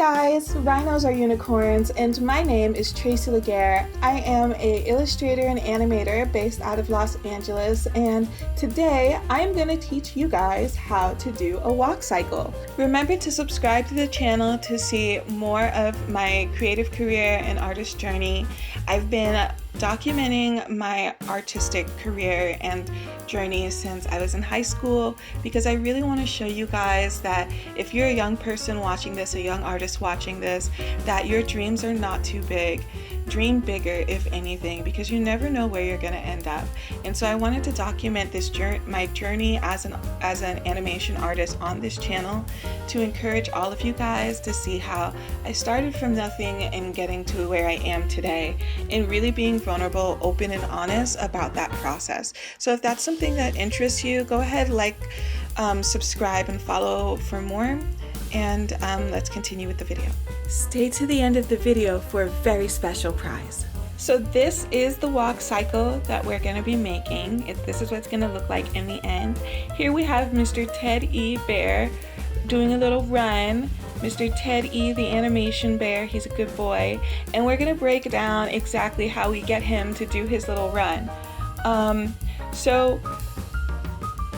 guys, rhinos are unicorns, and my name is Tracy Laguerre. I am an illustrator and animator based out of Los Angeles, and today I'm going to teach you guys how to do a walk cycle. Remember to subscribe to the channel to see more of my creative career and artist journey. I've been documenting my artistic career and journey since I was in high school because I really want to show you guys that if you're a young person watching this, a young artist watching this, that your dreams are not too big. Dream bigger, if anything, because you never know where you're going to end up. And so I wanted to document this my journey as an animation artist on this channel to encourage all of you guys to see how I started from nothing and getting to where I am today, and really being vulnerable, open, and honest about that process. So if that's something that interests you, go ahead, subscribe and follow for more, and let's continue with the video. Stay to the end of the video for a very special prize. So this is the walk cycle that we're going to be making. This is what it's going to look like in the end. Here we have Mr. Ted E. Bear doing a little run. Mr. Ted E, the animation bear, he's a good boy, and we're going to break down exactly how we get him to do his little run. So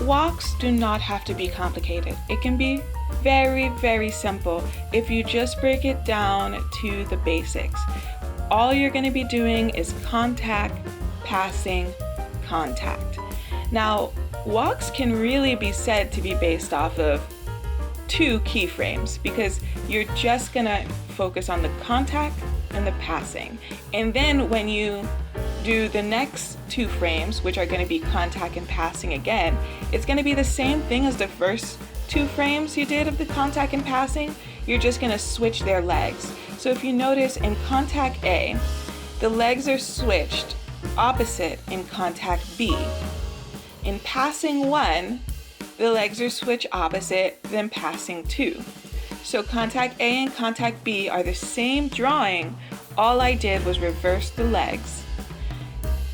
walks do not have to be complicated. It can be very, very simple if you just break it down to the basics. All you're going to be doing is contact, passing, contact. Now, walks can really be said to be based off of two keyframes because you're just going to focus on the contact and the passing. And then when you do the next two frames, which are going to be contact and passing again, it's going to be the same thing as the first two frames you did of the contact and passing. You're just going to switch their legs. So if you notice in contact A, the legs are switched opposite in contact B. In passing 1, the legs are switched opposite than passing 2. So contact A and contact B are the same drawing. All I did was reverse the legs.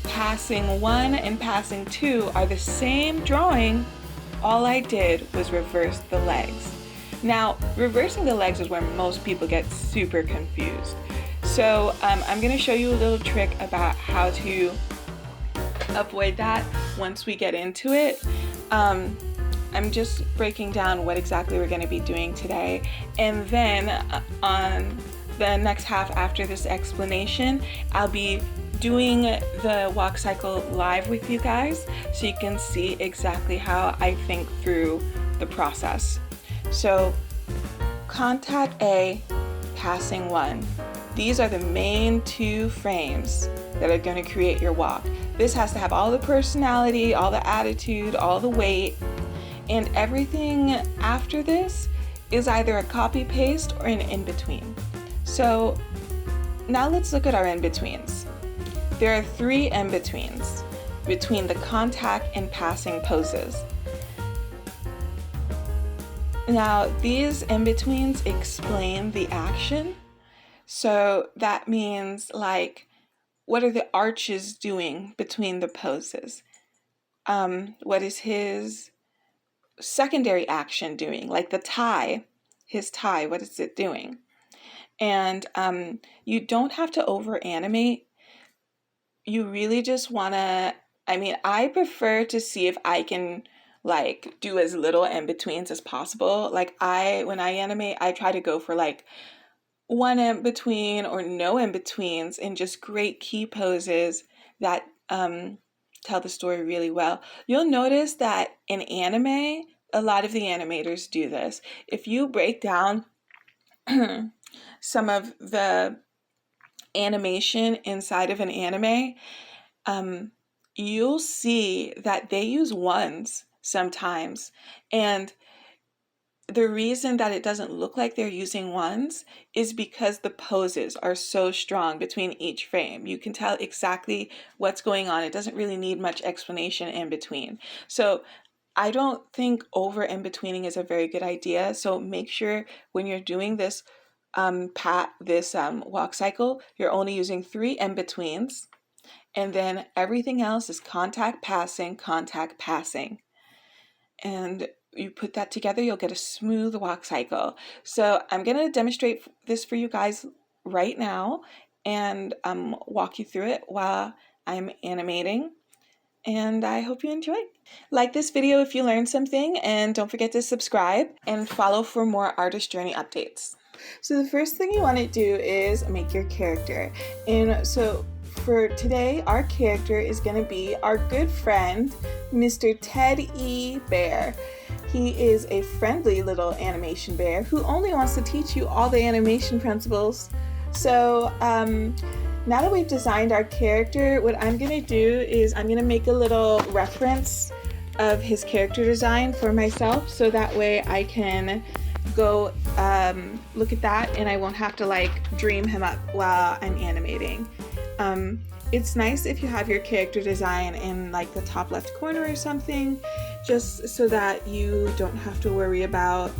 Passing 1 and passing 2 are the same drawing. All I did was reverse the legs. Now, reversing the legs is where most people get super confused. So I'm going to show you a little trick about how to avoid that once we get into it. I'm just breaking down what exactly we're going to be doing today. And then on the next half after this explanation, I'll be doing the walk cycle live with you guys so you can see exactly how I think through the process. So contact A, passing 1. These are the main two frames that are going to create your walk. This has to have all the personality, all the attitude, all the weight, and everything after this is either a copy paste or an in-between. So now let's look at our in-betweens. There are 3 in-betweens between the contact and passing poses. Now, these in-betweens explain the action. So that means, like, what are the arches doing between the poses? What is his secondary action doing? Like the tie, his tie, what is it doing? And you don't have to over-animate. You really just want to, I prefer to see if I can do as little in-betweens as possible. When I animate, I try to go for one in-between or no in-betweens and just great key poses that tell the story really well. You'll notice that in anime, a lot of the animators do this. If you break down some of the animation inside of an anime, you'll see that they use ones sometimes, and the reason that it doesn't look like they're using ones is because the poses are so strong between each frame. You can tell exactly what's going on. It doesn't really need much explanation in between. So I don't think over in-betweening is a very good idea. So make sure when you're doing this walk cycle, you're only using 3 in-betweens, and then everything else is contact, passing, and you put that together, you'll get a smooth walk cycle. So I'm going to demonstrate this for you guys right now and walk you through it while I'm animating. And I hope you enjoy. Like this video if you learned something, and don't forget to subscribe and follow for more artist journey updates. So the first thing you want to do is make your character. And so for today, our character is going to be our good friend, Mr. Ted E. Bear. He is a friendly little animation bear who only wants to teach you all the animation principles. So now that we've designed our character, what I'm going to do is I'm going to make a little reference of his character design for myself, so that way I can go look at that and I won't have to like dream him up while I'm animating. It's nice if you have your character design in like the top left corner or something, just so that you don't have to worry about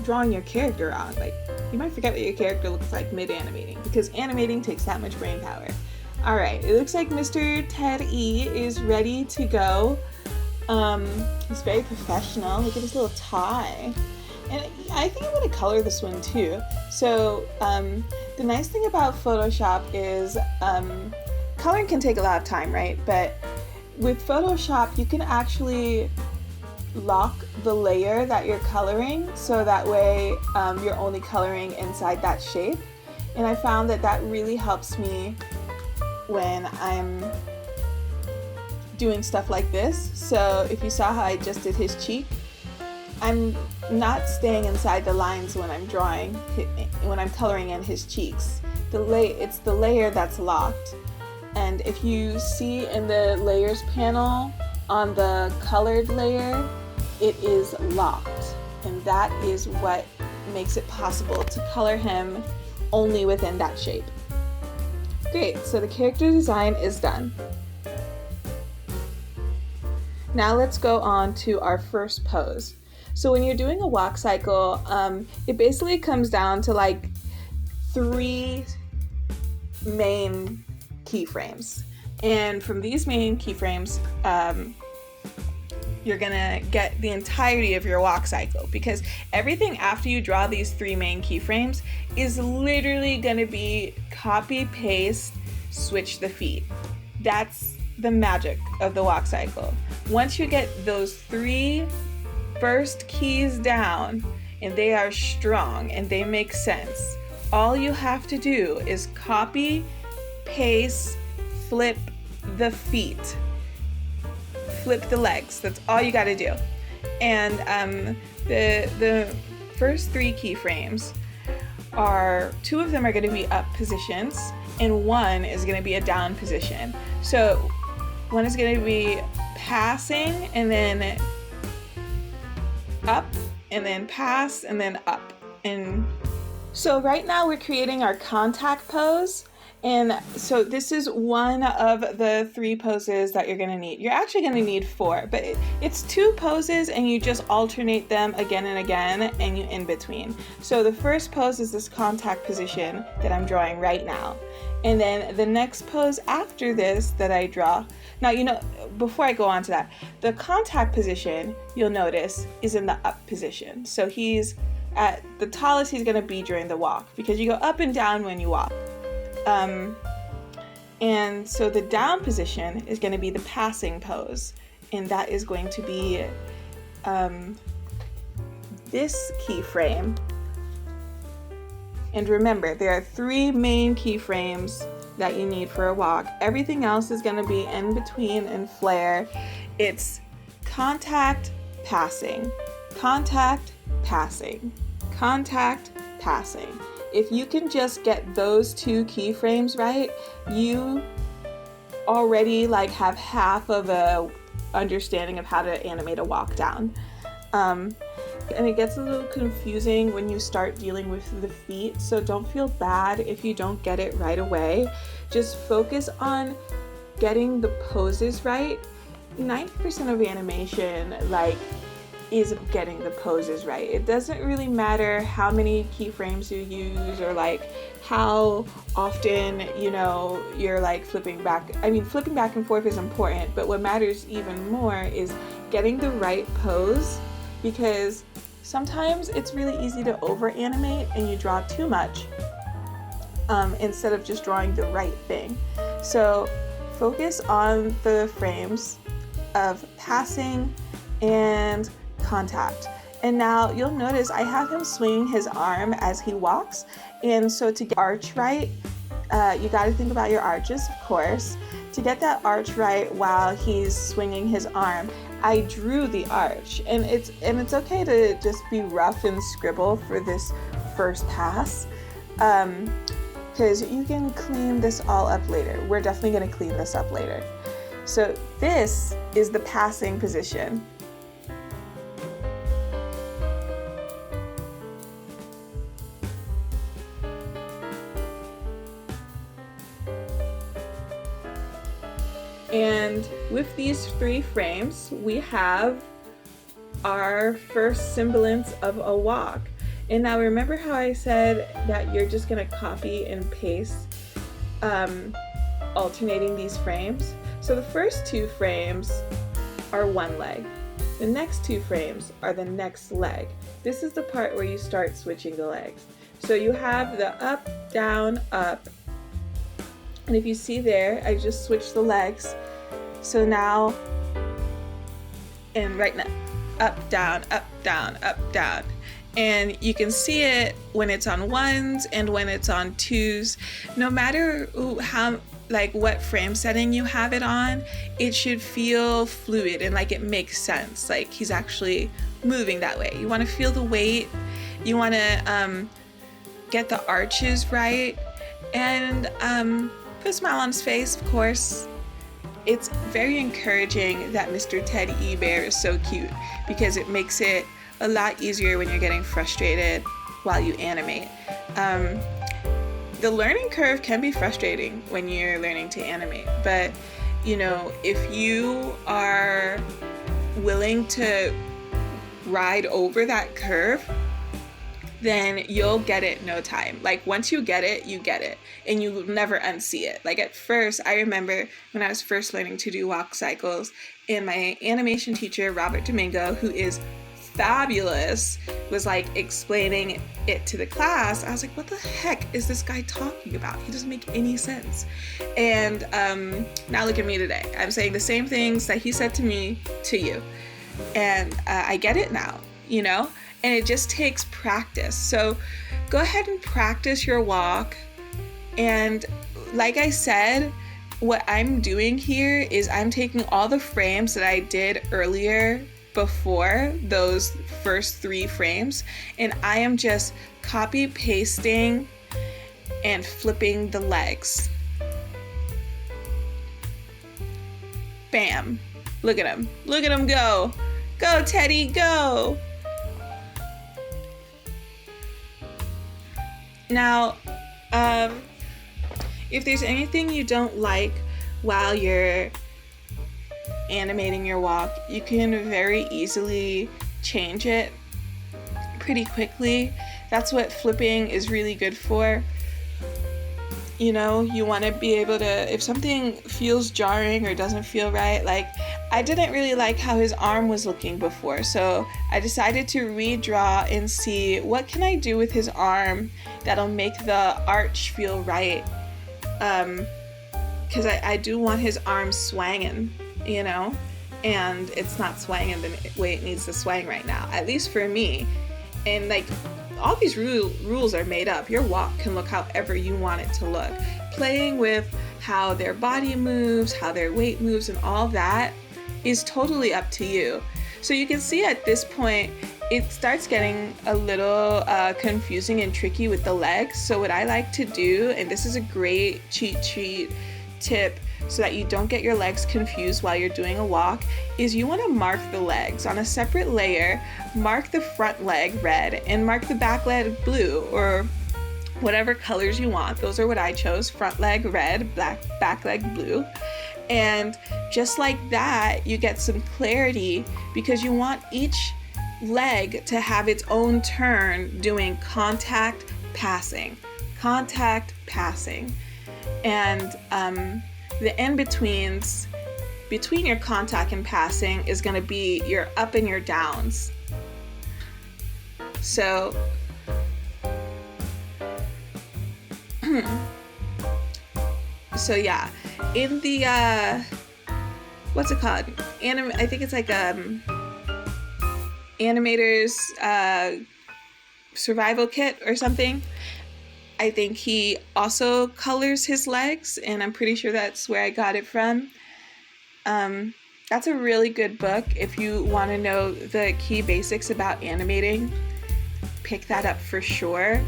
drawing your character wrong. Like, you might forget what your character looks like mid-animating, because animating takes that much brain power. Alright, it looks like Mr. Ted E is ready to go. He's very professional. Look at his little tie. And I think I'm going to color this one too. So the nice thing about Photoshop is coloring can take a lot of time, right? But with Photoshop, you can actually lock the layer that you're coloring, so that way you're only coloring inside that shape. And I found that that really helps me when I'm doing stuff like this. So if you saw how I just did his cheek, I'm not staying inside the lines when I'm drawing, when I'm coloring in his cheeks. It's the layer that's locked. And if you see in the layers panel on the colored layer, it is locked. And that is what makes it possible to color him only within that shape. Great, so the character design is done. Now let's go on to our first pose. So when you're doing a walk cycle, it basically comes down to like 3 main keyframes. And from these main keyframes, you're gonna get the entirety of your walk cycle, because everything after you draw these 3 main keyframes is literally gonna be copy, paste, switch the feet. That's the magic of the walk cycle. Once you get those 3 first keys down and they are strong and they make sense, all you have to do is copy, paste, flip the feet, flip the legs. That's all you got to do. And the first 3 keyframes are, 2 of them are going to be up positions and 1 is going to be a down position. So 1 is going to be passing and then up, and then pass, and then up. And so right now we're creating our contact pose. And so this is one of the 3 poses that you're going to need. You're actually going to need 4, but it's 2 poses and you just alternate them again and again, and you in between. So the first pose is this contact position that I'm drawing right now. And then the next pose after this that I draw. Now, you know, before I go on to that, the contact position, you'll notice, is in the up position. So he's at the tallest he's going to be during the walk, because you go up and down when you walk. And so the down position is going to be the passing pose, and that is going to be this keyframe. And remember, there are 3 main keyframes that you need for a walk. Everything else is going to be in between and flare. It's contact, passing, contact, passing, contact, passing. If you can just get those 2 keyframes right, you already like have half of a understanding of how to animate a walk down. And it gets a little confusing when you start dealing with the feet, so don't feel bad if you don't get it right away. Just focus on getting the poses right. 90% of animation, like, is getting the poses right. It doesn't really matter how many keyframes you use or like how often, you know, you're like flipping back. I mean, flipping back and forth is important, but what matters even more is getting the right pose, because sometimes it's really easy to over animate and you draw too much instead of just drawing the right thing. So focus on the frames of passing and contact. And now you'll notice I have him swinging his arm as he walks. And so to get arch right, you got to think about your arches, of course. To get that arch right while he's swinging his arm, I drew the arch. And it's okay to just be rough and scribble for this first pass, because you can clean this all up later. We're definitely going to clean this up later. So this is the passing position. And with these 3 frames, we have our first semblance of a walk. And now remember how I said that you're just gonna copy and paste, alternating these frames? So the first 2 frames are one leg. The next 2 frames are the next leg. This is the part where you start switching the legs. So you have the up, down, up. And if you see there, I just switched the legs. So now, and right now, up, down, up, down, up, down. And you can see it when it's on 1s and when it's on 2s. No matter how, like what frame setting you have it on, it should feel fluid and like it makes sense. Like he's actually moving that way. You want to feel the weight. You want to get the arches right, and put a smile on his face, of course. It's very encouraging that Mr. Teddy Bear is so cute, because it makes it a lot easier when you're getting frustrated while you animate. The learning curve can be frustrating when you're learning to animate, but you know, if you are willing to ride over that curve, then you'll get it in no time. Like once you get it, and you will never unsee it. Like at first, I remember when I was first learning to do walk cycles, and my animation teacher, Robert Domingo, who is fabulous, was like explaining it to the class. I was like, what the heck is this guy talking about? He doesn't make any sense. And now look at me today. I'm saying the same things that he said to me to you. And I get it now, you know? And it just takes practice. So go ahead and practice your walk. And like I said, what I'm doing here is I'm taking all the frames that I did earlier before those first 3 frames, and I am just copy pasting and flipping the legs. Bam. Look at him. Look at him go. Go, Teddy, go. Now, if there's anything you don't like while you're animating your walk, you can very easily change it pretty quickly. That's what flipping is really good for. You know, you want to be able to, if something feels jarring or doesn't feel right, like I didn't really like how his arm was looking before, so I decided to redraw and see what can I do with his arm that'll make the arch feel right, because I do want his arm swanging, you know, and it's not swanging the way it needs to swang right now, at least for me. And like, all these rules are made up. Your walk can look however you want it to look. Playing with how their body moves, how their weight moves, and all that is totally up to you. So you can see at this point, it starts getting a little confusing and tricky with the legs. So what I like to do, and this is a great cheat sheet tip so that you don't get your legs confused while you're doing a walk, is you want to mark the legs on a separate layer. Mark the front leg red and mark the back leg blue, or whatever colors you want. Those are what I chose: front leg red, back leg blue. And just like that, you get some clarity, because you want each leg to have its own turn doing contact, passing, contact, passing. And the in-betweens between your contact and passing is going to be your up and your downs. So yeah, in the what's it called? I think it's like Animator's survival kit or something. I think he also colors his legs, and I'm pretty sure that's where I got it from. That's a really good book if you want to know the key basics about animating. Pick that up for sure.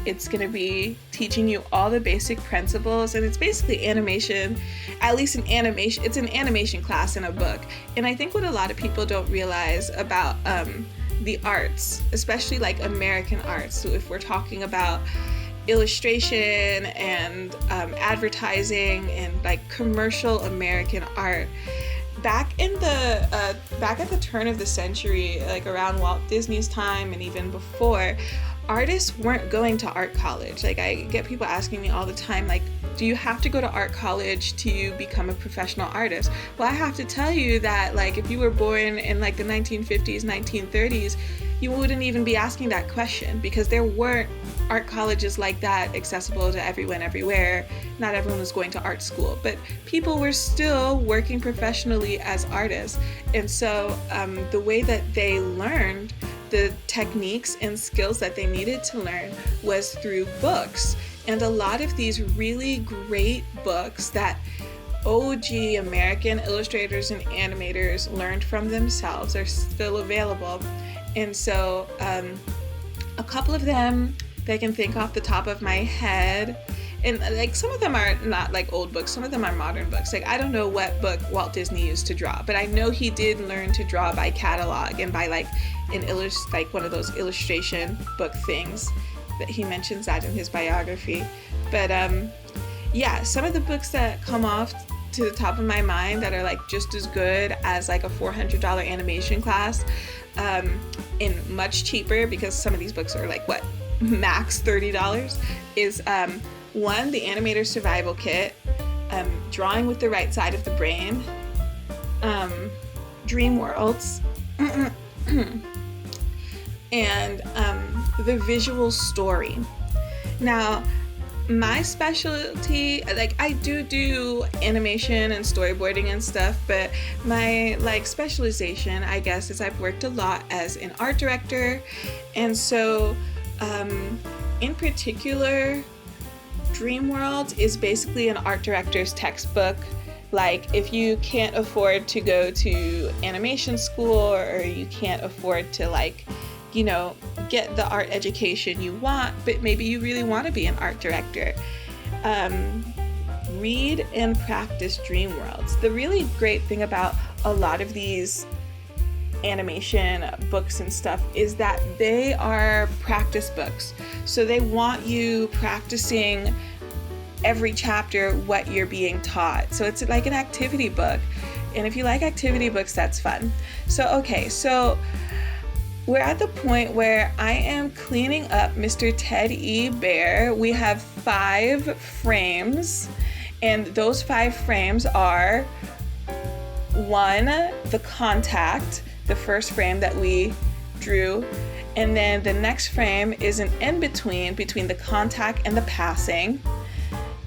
It's going to be teaching you all the basic principles, and it's basically animation, at least an animation. It's an animation class in a book. And I think what a lot of people don't realize about the arts, especially like American arts, so if we're talking about illustration and advertising and like commercial American art, back at the turn of the century, like around Walt Disney's time and even before, artists weren't going to art college. Like, I get people asking me all the time, like, do you have to go to art college to become a professional artist? Well, I have to tell you that, like, if you were born in like the 1950s, 1930s, you wouldn't even be asking that question, because there weren't art colleges like that accessible to everyone everywhere. Not everyone was going to art school, but people were still working professionally as artists. And so the way that they learned the techniques and skills that they needed to learn was through books. And a lot of these really great books that OG American illustrators and animators learned from themselves are still available. And so a couple of them that I can think off the top of my head, and like some of them are not like old books, some of them are modern books. Like, I don't know what book Walt Disney used to draw, but I know he did learn to draw by catalog and by like like one of those illustration book things that he mentions that in his biography. But yeah, some of the books that come off to the top of my mind that are like just as good as like a $400 animation class, and much cheaper, because some of these books are like what, max $30, is one, the Animator Survival Kit, Drawing with the Right Side of the Brain, Dream Worlds, and The Visual Story. Now, my specialty, like, I do animation and storyboarding and stuff, but my like specialization, I guess, is I've worked a lot as an art director. And so in particular, Dream World is basically an art director's textbook. Like, if you can't afford to go to animation school, or you can't afford to, like, you know, get the art education you want, but maybe you really want to be an art director, read and practice Dream Worlds. The really great thing about a lot of these animation books and stuff is that they are practice books. So they want you practicing every chapter what you're being taught. So it's like an activity book. And if you like activity books, that's fun. So, okay, so we're at the point where I am cleaning up Mr. Ted E. Bear. We have 5 frames, and those 5 frames are 1, the contact, the first frame that we drew, and then the next frame is an in-between between the contact and the passing,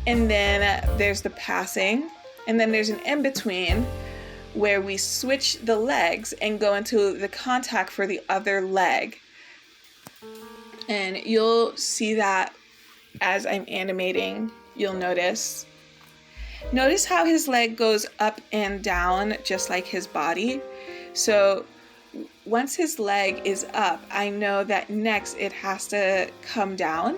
and then there's the passing, and then there's an in-between where we switch the legs and go into the contact for the other leg. And you'll see that as I'm animating, you'll notice. Notice how his leg goes up and down just like his body. So once his leg is up, I know that next it has to come down.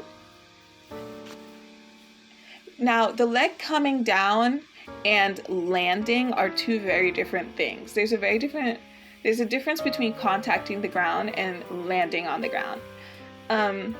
Now, the leg coming down and landing are 2 very different things. There's a difference between contacting the ground and landing on the ground.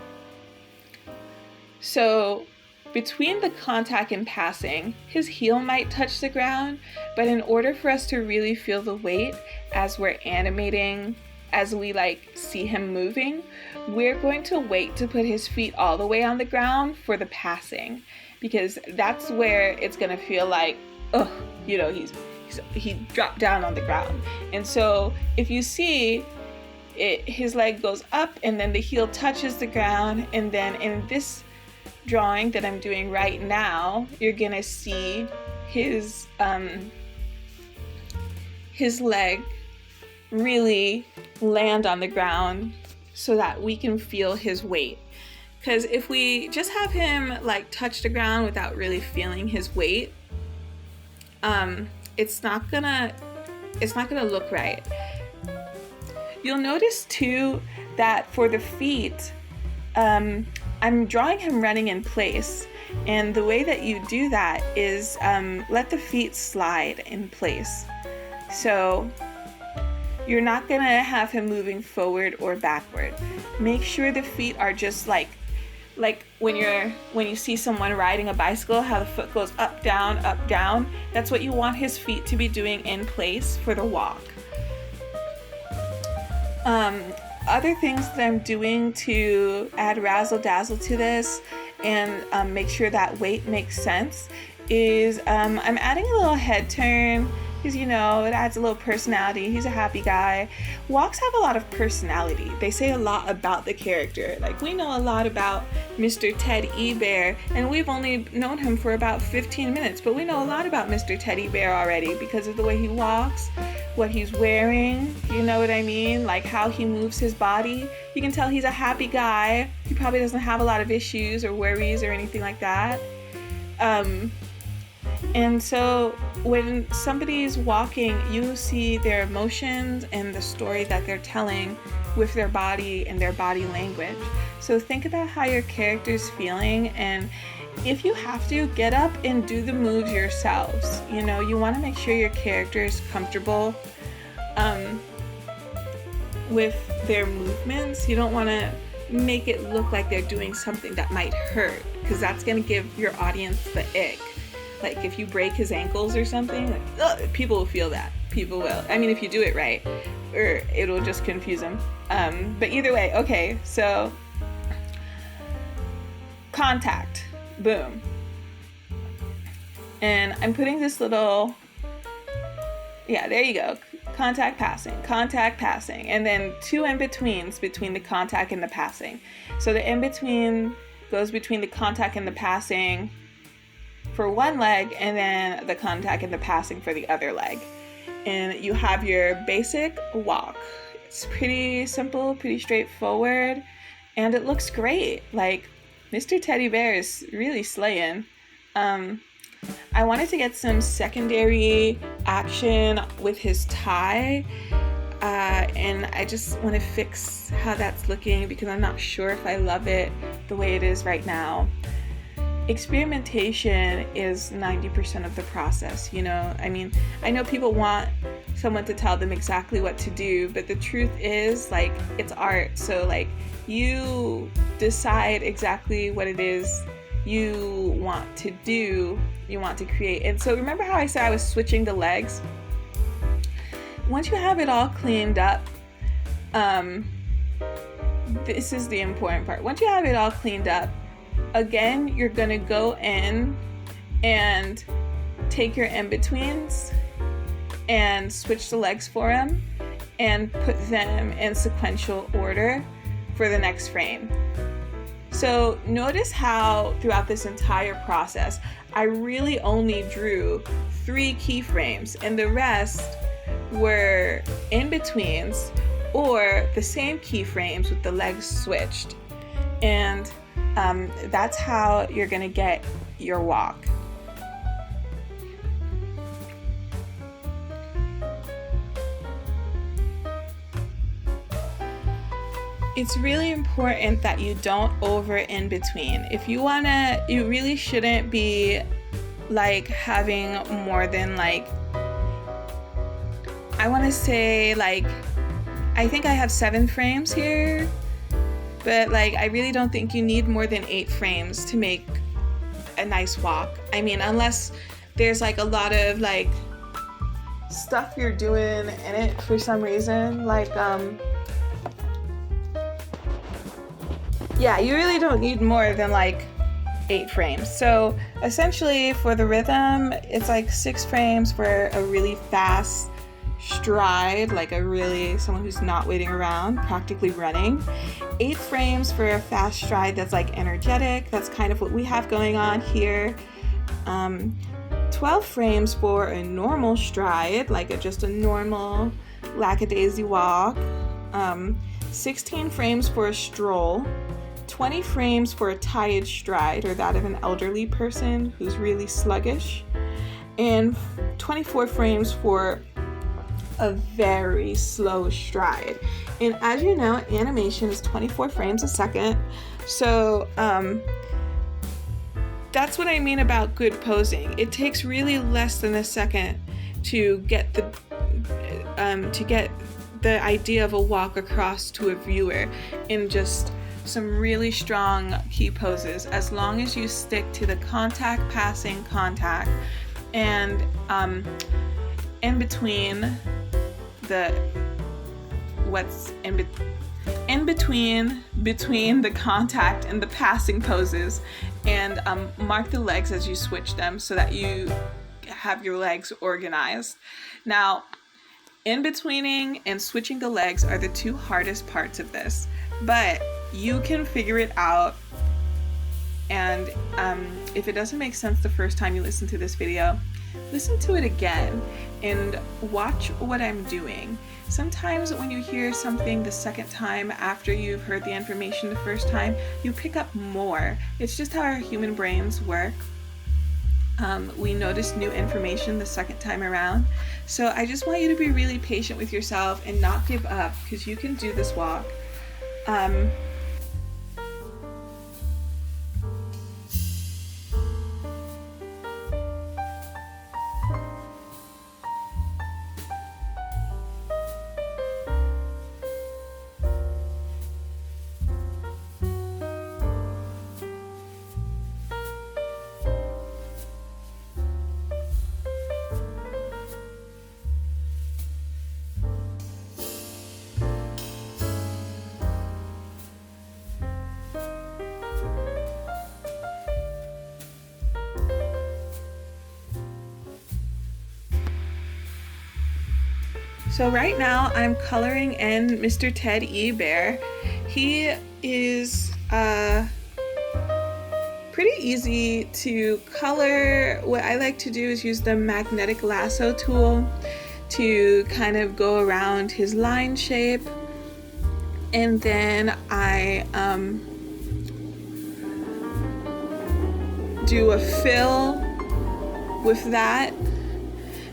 So between the contact and passing, his heel might touch the ground, but in order for us to really feel the weight as we're animating as we like see him moving, we're going to wait to put his feet all the way on the ground for the passing, because that's where it's going to feel like, oh, you know, he dropped down on the ground. And so if you see it, his leg goes up and then the heel touches the ground, and then in this drawing that I'm doing right now, you're gonna see his leg really land on the ground so that we can feel his weight. Because if we just have him like touch the ground without really feeling his weight, it's not gonna look right. You'll notice too that for the feet, I'm drawing him running in place, and the way that you do that is let the feet slide in place. So you're not gonna have him moving forward or backward. Make sure the feet are just like when you see someone riding a bicycle, how the foot goes up, down, that's what you want his feet to be doing in place for the walk. Other things that I'm doing to add razzle dazzle to this and make sure that weight makes sense is I'm adding a little head turn, because you know it adds a little personality. He's a happy guy. Walks have a lot of personality. They say a lot about the character. Like, we know a lot about Mr. Teddy Bear, and we've only known him for about 15 minutes, but we know a lot about Mr. Teddy Bear already because of the way he walks, what he's wearing, you know what I mean? Like how he moves his body. You can tell he's a happy guy. He probably doesn't have a lot of issues or worries or anything like that. And so when somebody's walking, you see their emotions and the story that they're telling with their body and their body language. So think about how your character's feeling, and if you have to, get up and do the moves yourselves. You know, you want to make sure your character is comfortable with their movements. You don't want to make it look like they're doing something that might hurt, because that's going to give your audience the ick. Like if you break his ankles or something, like, ugh, people will feel that. People will. I mean, if you do it right, or it'll just confuse them. But either way, okay, so contact, boom. And I'm putting this little, yeah, there you go. Contact, passing, and then two in-betweens between the contact and the passing. So the in-between goes between the contact and the passing for one leg, and then the contact and the passing for the other leg. And you have your basic walk. It's pretty simple, pretty straightforward, and it looks great. Like, Mr. Teddy Bear is really slaying. I wanted to get some secondary action with his tie, and I just want to fix how that's looking because I'm not sure if I love it the way it is right now. Experimentation is 90% of the process, you know? I mean, I know people want someone to tell them exactly what to do, but the truth is, like, it's art. So, like, you decide exactly what it is you want to do, you want to create. And so remember how I said I was switching the legs? Once you have it all cleaned up, this is the important part. Once you have it all cleaned up, again, you're gonna go in and take your in-betweens and switch the legs for them and put them in sequential order for the next frame. So notice how throughout this entire process, I really only drew 3 keyframes, and the rest were in-betweens or the same keyframes with the legs switched. And that's how you're gonna get your walk. It's really important that you don't over in between. If you wanna, you really shouldn't be like having more than like, I wanna say like, I think I have 7 frames here. But like, I really don't think you need more than 8 frames to make a nice walk. I mean, unless there's like a lot of like stuff you're doing in it for some reason. Like Yeah, you really don't need more than like 8 frames. So essentially for the rhythm, it's like 6 frames for a really fast stride, like someone who's not waiting around, practically running. 8 frames for a fast stride that's like energetic. That's kind of what we have going on here. 12 frames for a normal stride, like just a normal lackadaisy walk. 16 frames for a stroll. 20 frames for a tired stride, or that of an elderly person who's really sluggish. And 24 frames for a very slow stride. And as you know, animation is 24 frames a second. So that's what I mean about good posing. It takes really less than a second to get the idea of a walk across to a viewer in just some really strong key poses, as long as you stick to the contact, passing, contact, and in between between the contact and the passing poses, and mark the legs as you switch them so that you have your legs organized. Now, in betweening and switching the legs are the 2 hardest parts of this, but you can figure it out. And if it doesn't make sense the first time you listen to this video, listen to it again and watch what I'm doing. Sometimes when you hear something the second time after you've heard the information the first time, you pick up more. It's just how our human brains work. We notice new information the second time around. So I just want you to be really patient with yourself and not give up, because you can do this walk. So right now I'm coloring in Mr. Ted E. Bear. He is pretty easy to color. What I like to do is use the magnetic lasso tool to kind of go around his line shape, and then I do a fill with that.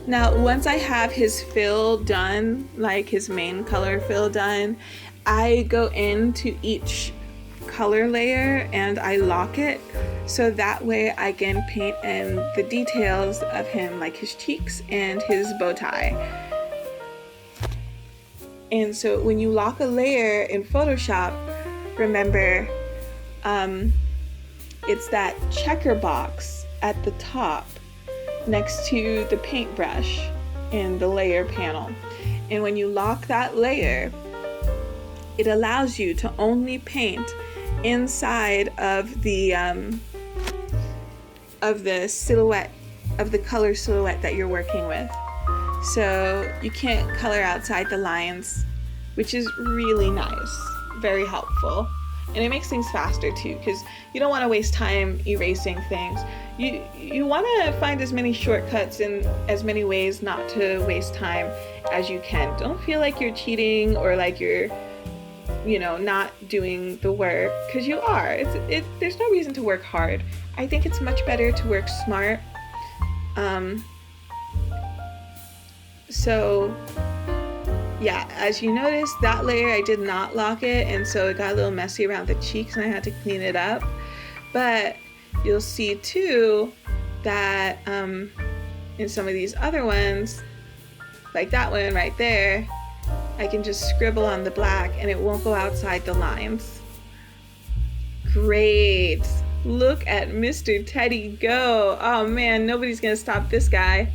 Now, once I have his fill done, like his main color fill done, I go into each color layer and I lock it, so that way I can paint in the details of him, like his cheeks and his bow tie. And so when you lock a layer in Photoshop, remember, it's that checker box at the top next to the paintbrush in the layer panel. And when you lock that layer, it allows you to only paint inside of the silhouette, of the color silhouette that you're working with. So you can't color outside the lines, which is really nice, very helpful. And it makes things faster too, because you don't want to waste time erasing things. You want to find as many shortcuts in as many ways not to waste time as you can. Don't feel like you're cheating or like you're, not doing the work, because you are. There's no reason to work hard. I think it's much better to work smart. So yeah, as you notice, that layer I did not lock it, and so it got a little messy around the cheeks and I had to clean it up. But you'll see too that in some of these other ones, like that one right there, I can just scribble on the black and it won't go outside the lines. Great! Look at Mr. Teddy go! Oh man, nobody's gonna stop this guy.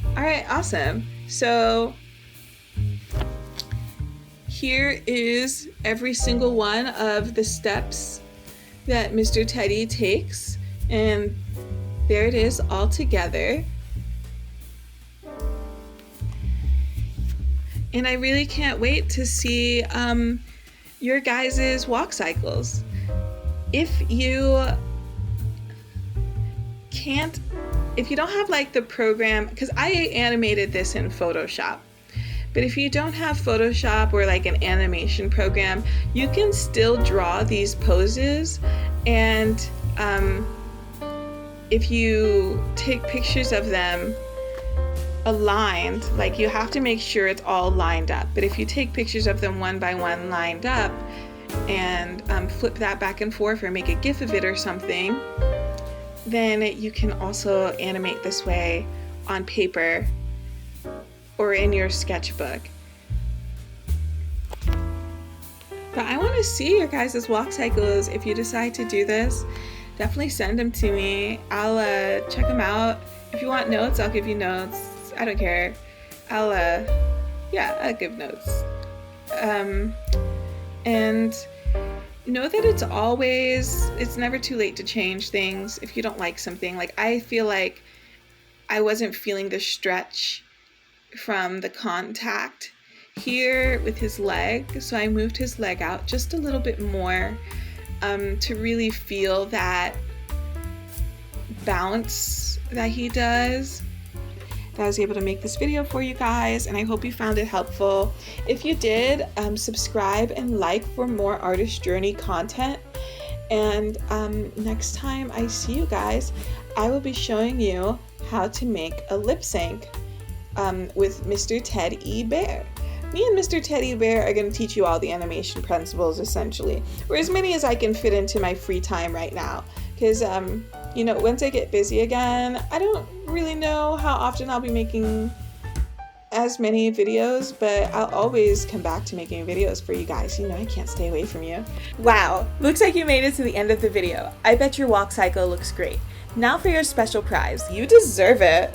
Alright, awesome. So here is every single one of the steps that Mr. Teddy takes, and there it is all together. And I really can't wait to see your guys' walk cycles. If you don't have like the program, because I animated this in Photoshop, but if you don't have Photoshop or like an animation program, you can still draw these poses, and if you take pictures of them aligned, like you have to make sure it's all lined up, but if you take pictures of them one by one lined up and flip that back and forth or make a GIF of it or something, then you can also animate this way on paper or in your sketchbook. But I want to see your guys' walk cycles. If you decide to do this, definitely send them to me. I'll check them out. If you want notes, I'll give you notes. I don't care. I'll give notes. And know that it's never too late to change things if you don't like something. Like, I feel like I wasn't feeling the stretch from the contact here with his leg, so I moved his leg out just a little bit more to really feel that bounce that he does. I was able to make this video for you guys, and I hope you found it helpful. If you did, subscribe and like for more Artist Journey content. And next time I see you guys, I will be showing you how to make a lip sync with Mr. Teddy Bear. Me and Mr. Teddy Bear are going to teach you all the animation principles, essentially, or as many as I can fit into my free time right now. Because, once I get busy again, I don't really know how often I'll be making as many videos, but I'll always come back to making videos for you guys. I can't stay away from you. Wow, looks like you made it to the end of the video. I bet your walk cycle looks great. Now for your special prize. You deserve it.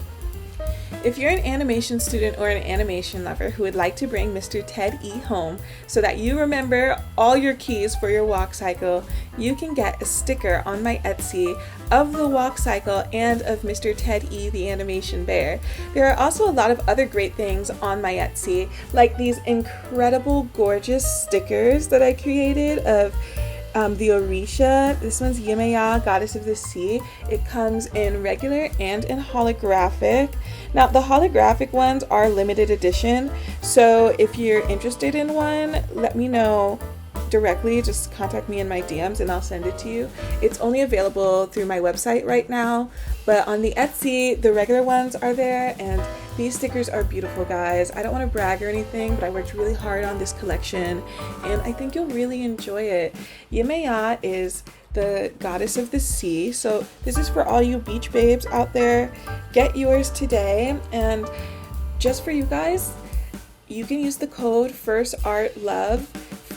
If you're an animation student or an animation lover who would like to bring Mr. Ted E home so that you remember all your keys for your walk cycle, you can get a sticker on my Etsy of the walk cycle and of Mr. Ted E the animation bear. There are also a lot of other great things on my Etsy, like these incredible gorgeous stickers that I created of the Orisha. This one's Yemaya, Goddess of the Sea. It comes in regular and in holographic. Now, the holographic ones are limited edition, so if you're interested in one, let me know directly. Just contact me in my DMs and I'll send it to you. It's only available through my website right now, but on the Etsy, the regular ones are there, and these stickers are beautiful, guys. I don't want to brag or anything, but I worked really hard on this collection, and I think you'll really enjoy it. Yemaya is the goddess of the sea, so this is for all you beach babes out there. Get yours today, and just for you guys, you can use the code FIRSTARTLOVE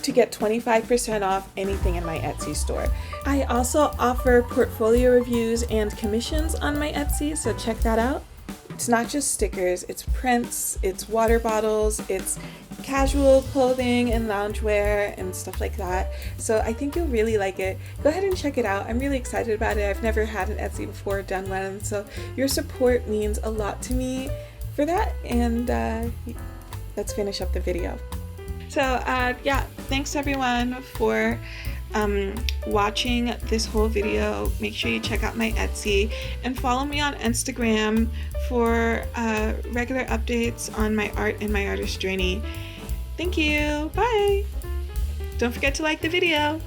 to get 25% off anything in my Etsy store. I also offer portfolio reviews and commissions on my Etsy, so check that out. It's not just stickers, it's prints, it's water bottles, it's casual clothing and loungewear and stuff like that. So I think you'll really like it. Go ahead and check it out. I'm really excited about it. I've never had an Etsy before, done one, so your support means a lot to me for that. And let's finish up the video. So thanks everyone for watching this whole video. Make sure you check out my Etsy and follow me on Instagram for regular updates on my art and my artist journey. Thank you. Bye. Don't forget to like the video.